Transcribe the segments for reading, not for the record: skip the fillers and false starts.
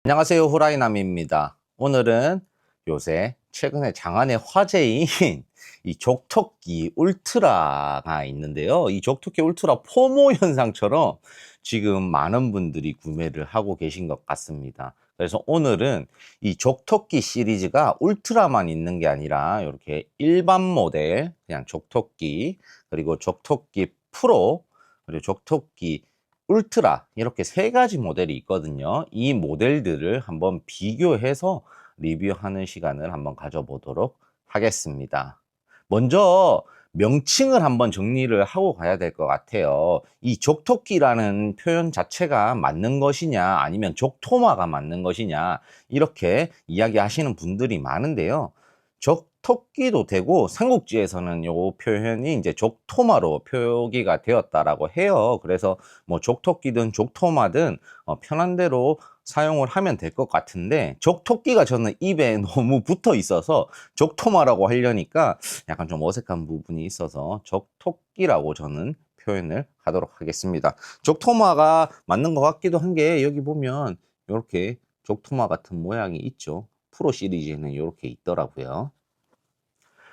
안녕하세요, 후라이남입니다. 오늘은 요새 최근에 장안의 화제인 이 족토끼 울트라가 있는데요. 이 족토끼 울트라 포모 현상처럼 지금 많은 분들이 구매를 하고 계신 것 같습니다. 그래서 오늘은 이 족토끼 시리즈가 울트라만 있는 게 아니라 이렇게 일반 모델, 그냥 족토끼, 그리고 족토끼 프로, 그리고 족토끼 울트라, 이렇게 세 가지 모델이 있거든요. 이 모델들을 한번 비교해서 리뷰하는 시간을 한번 가져보도록 하겠습니다. 먼저 명칭을 한번 정리를 하고 가야 될 것 같아요. 이 족토끼라는 표현 자체가 맞는 것이냐, 아니면 족토마가 맞는 것이냐, 이렇게 이야기하시는 분들이 많은데요. 족토끼도 되고 삼국지에서는 요 표현이 이제 족토마로 표기가 되었다라고 해요. 그래서 뭐 족토끼든 족토마든 편한 대로 사용을 하면 될 것 같은데, 족토끼가 저는 입에 너무 붙어 있어서 족토마라고 하려니까 약간 좀 어색한 부분이 있어서 족토끼라고 저는 표현을 하도록 하겠습니다. 족토마가 맞는 것 같기도 한 게, 여기 보면 이렇게 족토마 같은 모양이 있죠. 프로 시리즈에는 이렇게 있더라고요.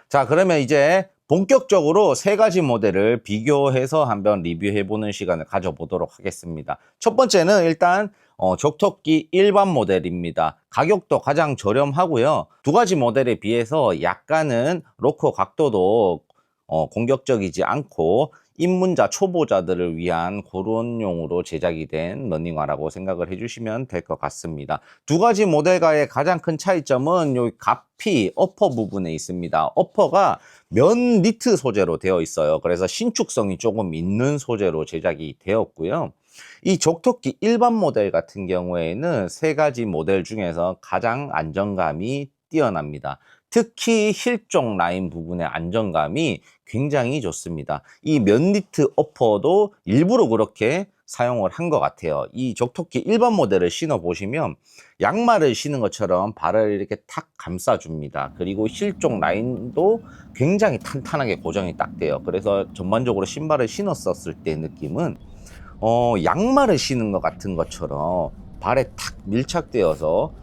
자, 그러면 이제 본격적으로 세 가지 모델을 비교해서 한번 리뷰해보는 시간을 가져보도록 하겠습니다. 첫 번째는 일단 족토끼 일반 모델입니다. 가격도 가장 저렴하고요. 두 가지 모델에 비해서 약간은 로커 각도도 공격적이지 않고 입문자 초보자들을 위한 그런 용으로 제작이 된 러닝화라고 생각을 해주시면 될 것 같습니다. 두 가지 모델과의 가장 큰 차이점은 요 가피 어퍼 부분에 있습니다. 어퍼가 면 니트 소재로 되어 있어요. 그래서 신축성이 조금 있는 소재로 제작이 되었고요. 이 족토끼 일반 모델 같은 경우에는 세 가지 모델 중에서 가장 안정감이 뛰어납니다. 특히 힐 쪽 라인 부분의 안정감이 굉장히 좋습니다. 이 면니트 어퍼도 일부러 그렇게 사용을 한 것 같아요. 이 족토끼 일반 모델을 신어 보시면 양말을 신은 것처럼 발을 이렇게 탁 감싸줍니다. 그리고 힐 쪽 라인도 굉장히 탄탄하게 고정이 딱 돼요. 그래서 전반적으로 신발을 신었었을 때 느낌은 양말을 신은 것 같은 것처럼 발에 탁 밀착되어서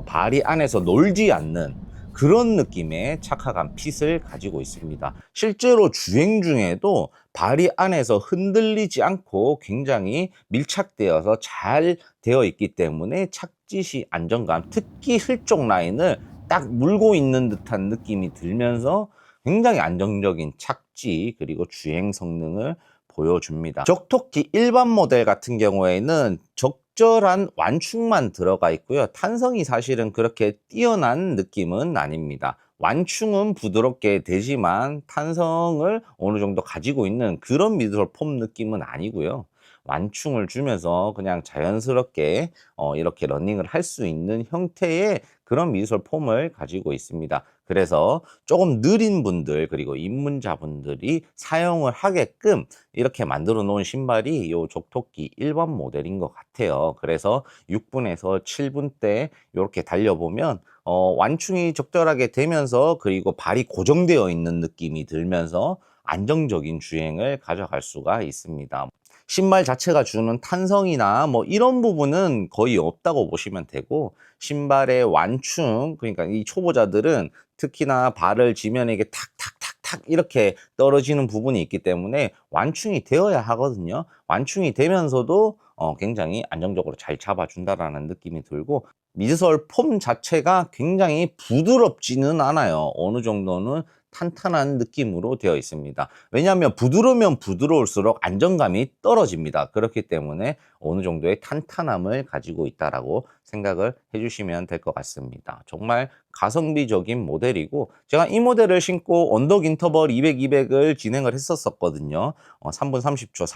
발이 안에서 놀지 않는 그런 느낌의 착화감 핏을 가지고 있습니다. 실제로 주행 중에도 발이 안에서 흔들리지 않고 굉장히 밀착되어서 잘 되어 있기 때문에 착짓이 안정감, 특히 힐쪽 라인을 딱 물고 있는 듯한 느낌이 들면서 굉장히 안정적인 착지 그리고 주행 성능을 보여줍니다. 족토끼 일반 모델 같은 경우에는 적절한 완충만 들어가 있고요. 탄성이 사실은 그렇게 뛰어난 느낌은 아닙니다. 완충은 부드럽게 되지만 탄성을 어느 정도 가지고 있는 그런 미드솔 폼 느낌은 아니고요. 완충을 주면서 그냥 자연스럽게 이렇게 러닝을 할 수 있는 형태의 그런 미드솔 폼을 가지고 있습니다. 그래서 조금 느린 분들 그리고 입문자분들이 사용을 하게끔 이렇게 만들어 놓은 신발이 이 족토끼 일반 모델인 것 같아요. 그래서 6분에서 7분 대 이렇게 달려보면 완충이 적절하게 되면서 그리고 발이 고정되어 있는 느낌이 들면서 안정적인 주행을 가져갈 수가 있습니다. 신발 자체가 주는 탄성이나 뭐 이런 부분은 거의 없다고 보시면 되고, 신발의 완충, 그러니까 이 초보자들은 특히나 발을 지면에 탁탁탁탁 이렇게 떨어지는 부분이 있기 때문에 완충이 되어야 하거든요. 완충이 되면서도 굉장히 안정적으로 잘 잡아준다라는 느낌이 들고, 미드솔 폼 자체가 굉장히 부드럽지는 않아요. 어느 정도는 탄탄한 느낌으로 되어 있습니다. 왜냐하면 부드러우면 부드러울수록 안정감이 떨어집니다. 그렇기 때문에 어느 정도의 탄탄함을 가지고 있다라고 생각을 해주시면 될 것 같습니다. 정말 가성비적인 모델이고, 제가 이 모델을 신고 언덕 인터벌 200, 200을 진행을 했었거든요. 3분 30초,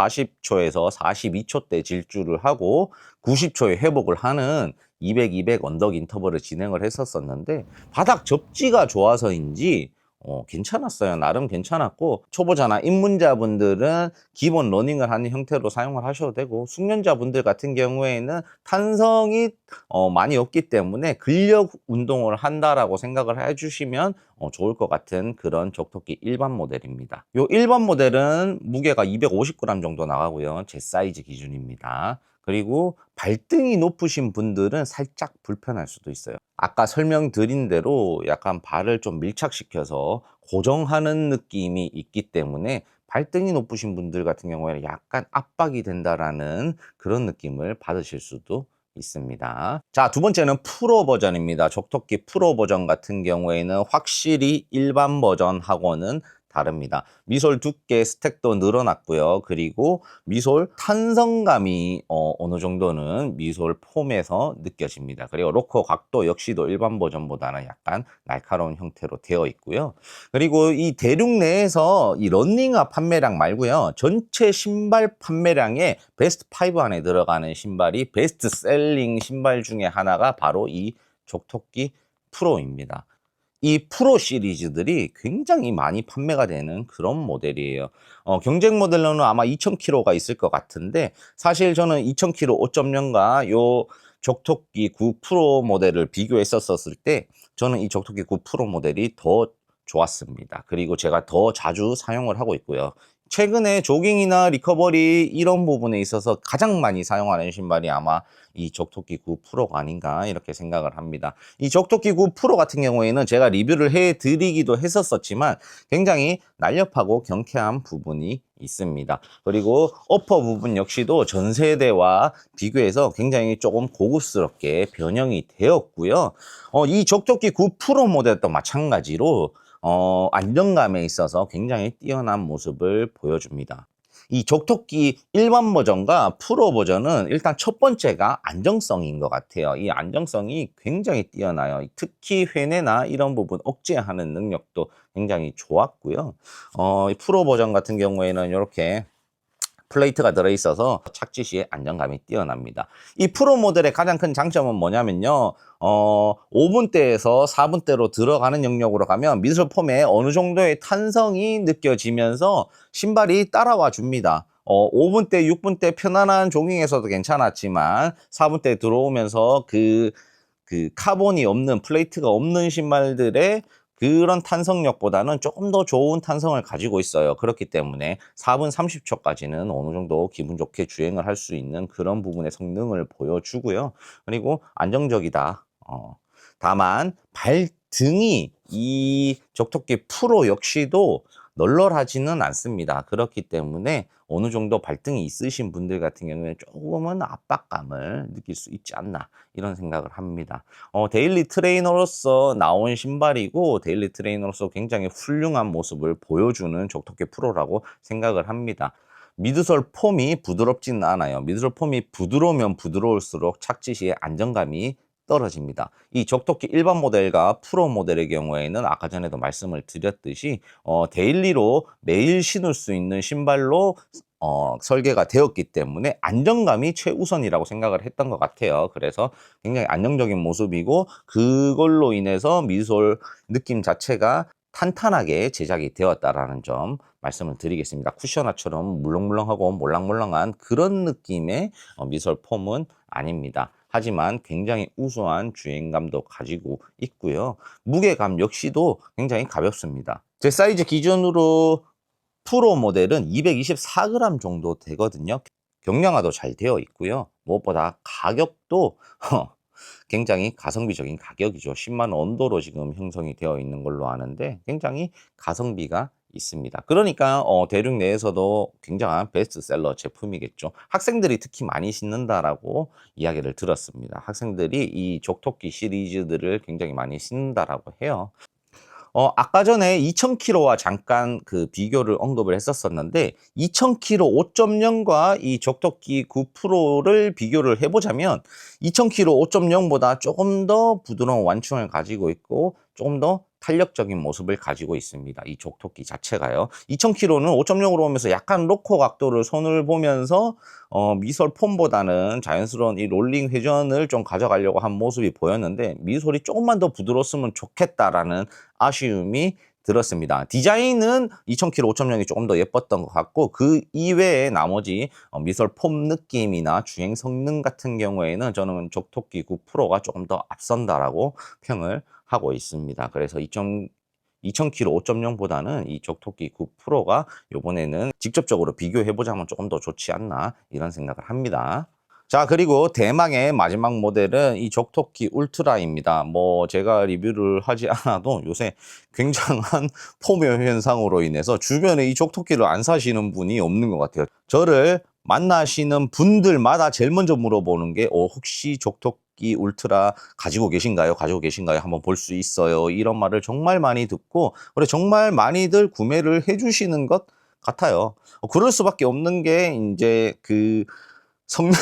40초에서 42초대 질주를 하고 90초에 회복을 하는 200, 200 언덕 인터벌을 진행을 했었는데, 바닥 접지가 좋아서인지 괜찮았어요. 나름 괜찮았고, 초보자나 입문자분들은 기본 러닝을 하는 형태로 사용을 하셔도 되고, 숙련자분들 같은 경우에는 탄성이 많이 없기 때문에 근력 운동을 한다라고 생각을 해주시면 좋을 것 같은 그런 족토끼 일반 모델입니다. 이 일반 모델은 무게가 250g 정도 나가고요. 제 사이즈 기준입니다. 그리고 발등이 높으신 분들은 살짝 불편할 수도 있어요. 아까 설명드린 대로 약간 발을 좀 밀착시켜서 고정하는 느낌이 있기 때문에 발등이 높으신 분들 같은 경우에는 약간 압박이 된다라는 그런 느낌을 받으실 수도 있습니다. 자, 두 번째는 프로 버전입니다. 적토끼 프로 버전 같은 경우에는 확실히 일반 버전하고는 다릅니다. 미솔 두께 스택도 늘어났고요. 그리고 미솔 탄성감이 어느 정도는 미솔 폼에서 느껴집니다. 그리고 로커 각도 역시도 일반 버전보다는 약간 날카로운 형태로 되어 있고요. 그리고 이 대륙 내에서 이 런닝화 판매량 말고요. 전체 신발 판매량의 베스트 5 안에 들어가는 신발이 베스트 셀링 신발 중에 하나가 바로 이 적토끼 프로입니다. 이 프로 시리즈들이 굉장히 많이 판매가 되는 그런 모델이에요. 경쟁 모델로는 아마 2000km가 있을 것 같은데 사실 저는 2000km 5.0과 요 적토끼 9 프로 모델을 비교했었을 때 저는 이 적토끼 9 프로 모델이 더 좋았습니다. 그리고 제가 더 자주 사용을 하고 있고요. 최근에 조깅이나 리커버리 이런 부분에 있어서 가장 많이 사용하는 신발이 아마 이 적토끼 9 프로가 아닌가 이렇게 생각을 합니다. 이 적토끼 9 프로 같은 경우에는 제가 리뷰를 해드리기도 했었지만 굉장히 날렵하고 경쾌한 부분이 있습니다. 그리고 어퍼 부분 역시도 전 세대와 비교해서 굉장히 조금 고급스럽게 변형이 되었고요. 이 적토끼 9 프로 모델도 마찬가지로 안정감에 있어서 굉장히 뛰어난 모습을 보여줍니다. 이 적토끼 일반 버전과 프로 버전은 일단 첫 번째가 안정성인 것 같아요. 이 안정성이 굉장히 뛰어나요. 특히 회내나 이런 부분 억제하는 능력도 굉장히 좋았고요. 프로 버전 같은 경우에는 이렇게 플레이트가 들어있어서 착지 시에 안정감이 뛰어납니다. 이 프로 모델의 가장 큰 장점은 뭐냐면요. 5분대에서 4분대로 들어가는 영역으로 가면 미술 폼에 어느 정도의 탄성이 느껴지면서 신발이 따라와 줍니다. 5분대, 6분대 편안한 조깅에서도 괜찮았지만 4분대 들어오면서 그 카본이 없는 플레이트가 없는 신발들의 그런 탄성력보다는 조금 더 좋은 탄성을 가지고 있어요. 그렇기 때문에 4분 30초까지는 어느 정도 기분 좋게 주행을 할 수 있는 그런 부분의 성능을 보여주고요. 그리고 안정적이다. 다만 발등이 이 적토끼 프로 역시도 널널하지는 않습니다. 그렇기 때문에 어느 정도 발등이 있으신 분들 같은 경우에 조금은 압박감을 느낄 수 있지 않나 이런 생각을 합니다. 데일리 트레이너로서 나온 신발이고 데일리 트레이너로서 굉장히 훌륭한 모습을 보여주는 적토끼 프로라고 생각을 합니다. 미드솔 폼이 부드럽지는 않아요. 미드솔 폼이 부드러우면 부드러울수록 착지 시에 안정감이 떨어집니다. 이 적토끼 일반 모델과 프로 모델의 경우에는 아까 전에도 말씀을 드렸듯이 데일리로 매일 신을 수 있는 신발로 설계가 되었기 때문에 안정감이 최우선이라고 생각을 했던 것 같아요. 그래서 굉장히 안정적인 모습이고 그걸로 인해서 미드솔 느낌 자체가 탄탄하게 제작이 되었다라는 점 말씀을 드리겠습니다. 쿠셔나처럼 물렁물렁하고 몰랑몰랑한 그런 느낌의 미솔 폼은 아닙니다. 하지만 굉장히 우수한 주행감도 가지고 있고요. 무게감 역시도 굉장히 가볍습니다. 제 사이즈 기준으로 프로 모델은 224g 정도 되거든요. 경량화도 잘 되어 있고요. 무엇보다 가격도 굉장히 가성비적인 가격이죠. 10만 원 언더로 지금 형성이 되어 있는 걸로 아는데 굉장히 가성비가 있습니다. 그러니까 대륙 내에서도 굉장한 베스트셀러 제품이겠죠. 학생들이 특히 많이 신는다라고 이야기를 들었습니다. 학생들이 이 적토끼 시리즈들을 굉장히 많이 신는다라고 해요. 아까 전에 2000km와 잠깐 그 비교를 언급을 했었었는데 2000km 5.0과 이 적토끼 9 프로를 비교를 해보자면 2000km 5.0보다 조금 더 부드러운 완충을 가지고 있고 조금 더 탄력적인 모습을 가지고 있습니다. 이 적토끼 자체가요. 2000km는 5.0으로 오면서 약간 로커 각도를 손을 보면서 미솔 폼보다는 자연스러운 이 롤링 회전을 좀 가져가려고 한 모습이 보였는데 미솔이 조금만 더 부드러웠으면 좋겠다라는 아쉬움이 들었습니다. 디자인은 2000km 5.0이 조금 더 예뻤던 것 같고 그 이외에 나머지 미솔 폼 느낌이나 주행 성능 같은 경우에는 저는 적토끼 9 프로가 조금 더 앞선다라고 평을 하고 있습니다. 그래서 2000km 5.0보다는 이 적토끼 9 프로가 이번에는 직접적으로 비교해보자면 조금 더 좋지 않나 이런 생각을 합니다. 자, 그리고 대망의 마지막 모델은 이 적토끼 울트라입니다. 뭐 제가 리뷰를 하지 않아도 요새 굉장한 포묘 현상으로 인해서 주변에 이 적토끼를 안 사시는 분이 없는 것 같아요. 저를 만나시는 분들마다 제일 먼저 물어보는 게 혹시 적토끼 울트라 가지고 계신가요? 가지고 계신가요? 한번 볼 수 있어요. 이런 말을 정말 많이 듣고 그래 정말 많이들 구매를 해주시는 것 같아요. 그럴 수밖에 없는 게 이제 그 성능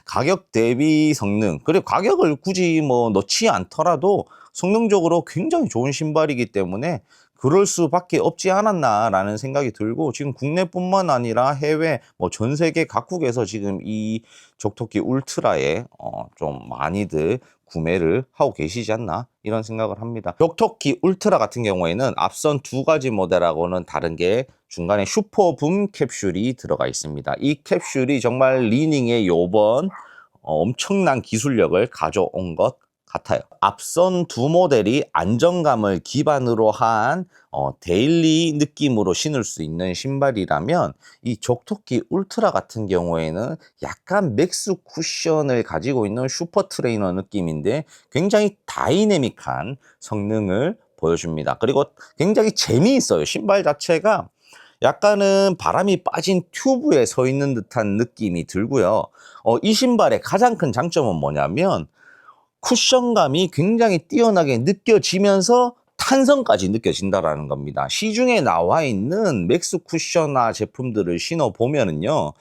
가격 대비 성능, 그리고 가격을 굳이 뭐 넣지 않더라도 성능적으로 굉장히 좋은 신발이기 때문에 그럴 수밖에 없지 않았나라는 생각이 들고, 지금 국내뿐만 아니라 해외 뭐 전 세계 각국에서 지금 이 적토끼 울트라에 좀 많이들 구매를 하고 계시지 않나 이런 생각을 합니다. 적토끼 울트라 같은 경우에는 앞선 두 가지 모델하고는 다른 게 중간에 슈퍼붐 캡슐이 들어가 있습니다. 이 캡슐이 정말 리닝의 요번 엄청난 기술력을 가져온 것 같아요. 앞선 두 모델이 안정감을 기반으로 한 데일리 느낌으로 신을 수 있는 신발이라면 이 적토끼 울트라 같은 경우에는 약간 맥스 쿠션을 가지고 있는 슈퍼 트레이너 느낌인데 굉장히 다이내믹한 성능을 보여줍니다. 그리고 굉장히 재미있어요. 신발 자체가 약간은 바람이 빠진 튜브에 서 있는 듯한 느낌이 들고요. 이 신발의 가장 큰 장점은 뭐냐면 쿠션감이 굉장히 뛰어나게 느껴지면서 탄성까지 느껴진다라는 겁니다. 시중에 나와 있는 맥스 쿠션화 제품들을 신어 보면은요,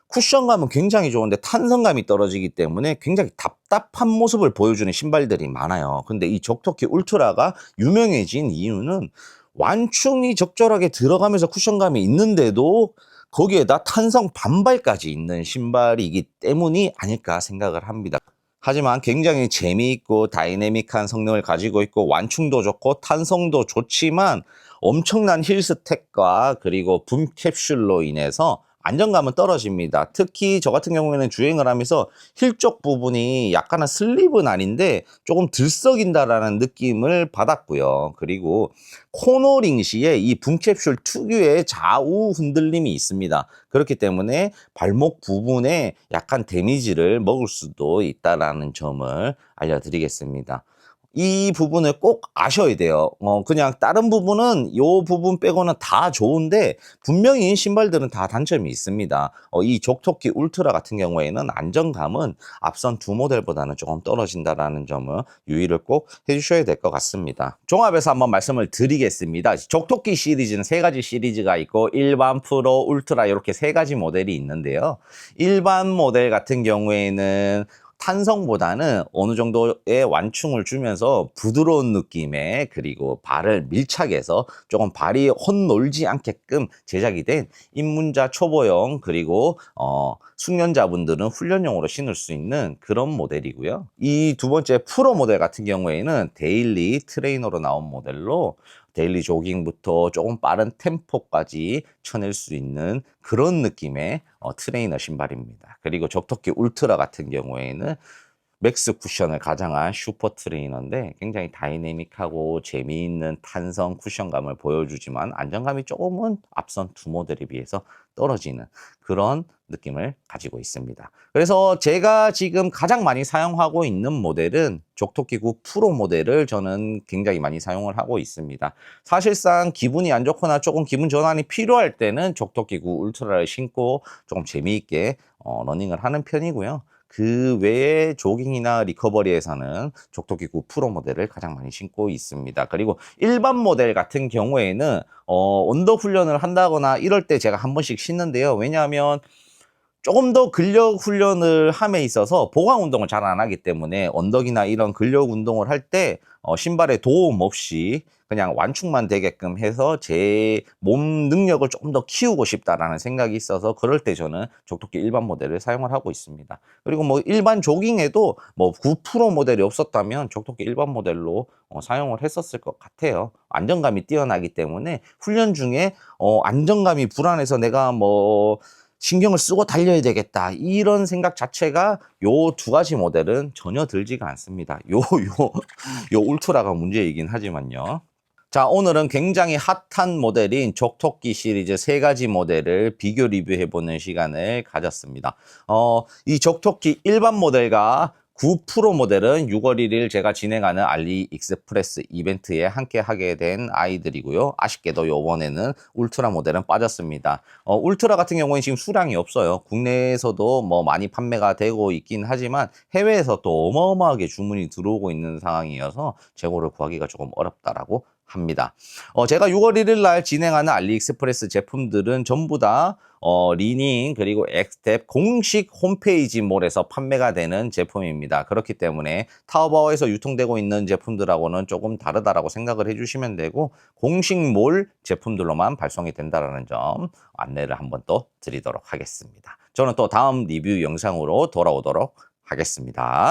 쿠션감은 굉장히 좋은데 탄성감이 떨어지기 때문에 굉장히 답답한 모습을 보여주는 신발들이 많아요. 근데 이 적토끼 울트라가 유명해진 이유는 완충이 적절하게 들어가면서 쿠션감이 있는데도 거기에다 탄성 반발까지 있는 신발이기 때문이 아닐까 생각을 합니다. 하지만 굉장히 재미있고 다이내믹한 성능을 가지고 있고 완충도 좋고 탄성도 좋지만 엄청난 힐 스택과 그리고 붐 캡슐로 인해서 안정감은 떨어집니다. 특히 저 같은 경우에는 주행을 하면서 힐 쪽 부분이 약간은 슬립은 아닌데 조금 들썩인다라는 느낌을 받았고요. 그리고 코너링 시에 이 붐 캡슐 특유의 좌우 흔들림이 있습니다. 그렇기 때문에 발목 부분에 약간 데미지를 먹을 수도 있다라는 점을 알려드리겠습니다. 이 부분을 꼭 아셔야 돼요. 그냥 다른 부분은 이 부분 빼고는 다 좋은데 분명히 신발들은 다 단점이 있습니다. 이 적토끼 울트라 같은 경우에는 안정감은 앞선 두 모델보다는 조금 떨어진다라는 점을 유의를 꼭 해주셔야 될 것 같습니다. 종합해서 한번 말씀을 드리겠습니다. 적토끼 시리즈는 세 가지 시리즈가 있고 일반, 프로, 울트라 이렇게 세 가지 모델이 있는데요. 일반 모델 같은 경우에는 탄성보다는 어느 정도의 완충을 주면서 부드러운 느낌의, 그리고 발을 밀착해서 조금 발이 헛놀지 않게끔 제작이 된 입문자 초보용, 그리고 숙련자분들은 훈련용으로 신을 수 있는 그런 모델이고요. 이 두 번째 프로 모델 같은 경우에는 데일리 트레이너로 나온 모델로 데일리 조깅부터 조금 빠른 템포까지 쳐낼 수 있는 그런 느낌의 트레이너 신발입니다. 그리고 적토끼 울트라 같은 경우에는 맥스 쿠션을 가장한 슈퍼 트레이너인데 굉장히 다이내믹하고 재미있는 탄성 쿠션감을 보여주지만 안정감이 조금은 앞선 두 모델에 비해서 떨어지는 그런 느낌을 가지고 있습니다. 그래서 제가 지금 가장 많이 사용하고 있는 모델은 적토끼 9 프로 모델을 저는 굉장히 많이 사용을 하고 있습니다. 사실상 기분이 안 좋거나 조금 기분 전환이 필요할 때는 적토끼 9 울트라를 신고 조금 재미있게 러닝을 하는 편이고요. 그 외에 조깅이나 리커버리에서는 적토끼 9 프로 모델을 가장 많이 신고 있습니다. 그리고 일반 모델 같은 경우에는 언더 훈련을 한다거나 이럴 때 제가 한 번씩 신는데요. 왜냐하면 조금 더 근력 훈련을 함에 있어서 보강 운동을 잘 안 하기 때문에 언덕이나 이런 근력 운동을 할 때 신발에 도움 없이 그냥 완충만 되게끔 해서 제 몸 능력을 조금 더 키우고 싶다라는 생각이 있어서 그럴 때 저는 적토끼 일반 모델을 사용을 하고 있습니다. 그리고 뭐 일반 조깅에도 뭐 9 프로 모델이 없었다면 적토끼 일반 모델로 사용을 했었을 것 같아요. 안정감이 뛰어나기 때문에 훈련 중에 안정감이 불안해서 내가 뭐 신경을 쓰고 달려야 되겠다 이런 생각 자체가 요 두 가지 모델은 전혀 들지가 않습니다. 요 울트라가 문제이긴 하지만요. 자, 오늘은 굉장히 핫한 모델인 적토끼 시리즈 3가지 모델을 비교 리뷰해보는 시간을 가졌습니다. 이 적토끼 일반 모델과 9 프로 모델은 6월 1일 제가 진행하는 알리익스프레스 이벤트에 함께 하게 된 아이들이고요. 아쉽게도 이번에는 울트라 모델은 빠졌습니다. 울트라 같은 경우는 지금 수량이 없어요. 국내에서도 뭐 많이 판매가 되고 있긴 하지만 해외에서 또 어마어마하게 주문이 들어오고 있는 상황이어서 재고를 구하기가 조금 어렵다라고 합니다. 제가 6월 1일 날 진행하는 알리익스프레스 제품들은 전부 다 리닝 그리고 엑스텝 공식 홈페이지 몰에서 판매가 되는 제품입니다. 그렇기 때문에 타오바오에서 유통되고 있는 제품들하고는 조금 다르다라고 생각을 해주시면 되고 공식 몰 제품들로만 발송이 된다는 점 안내를 한번 또 드리도록 하겠습니다. 저는 또 다음 리뷰 영상으로 돌아오도록 하겠습니다.